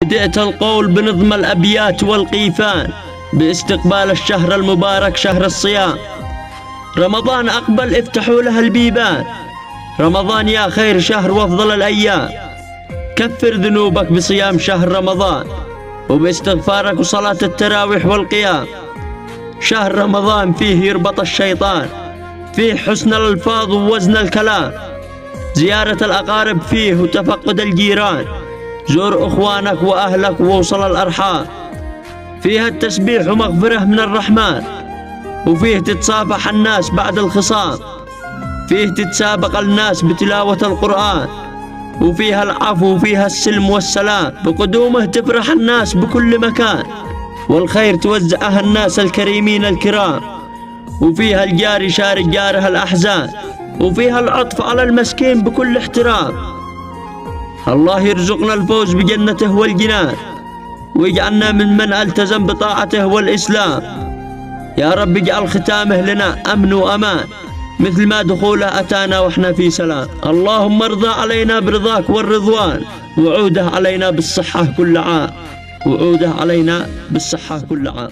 بدأت القول بنظم الأبيات والقيفان باستقبال الشهر المبارك شهر الصيام. رمضان أقبل افتحوا له البيبان، رمضان يا خير شهر وافضل الأيام. كفر ذنوبك بصيام شهر رمضان وباستغفارك وصلاة التراويح والقيام. شهر رمضان فيه يربط الشيطان، فيه حسن الألفاظ ووزن الكلام، زيارة الأقارب فيه وتفقد الجيران، زور أخوانك وأهلك ووصل الأرحام. فيها التسبيح ومغفرة من الرحمن، وفيه تتصافح الناس بعد الخصام، فيه تتسابق الناس بتلاوة القرآن، وفيها العفو وفيها السلم والسلام. بقدومه تفرح الناس بكل مكان، والخير توزعها الناس الكريمين الكرام. وفيها الجار يشارك جاره الأحزان، وفيها العطف على المسكين بكل احترام. الله يرزقنا الفوز بجنته والجنان، ويجعلنا من التزم بطاعته والإسلام. يا رب اجعل ختامه لنا أمن وأمان، مثل ما دخوله أتانا وإحنا في سلام. اللهم ارضى علينا برضاك والرضوان، وعوده علينا بالصحة كل عام، وعوده علينا بالصحة كل عام.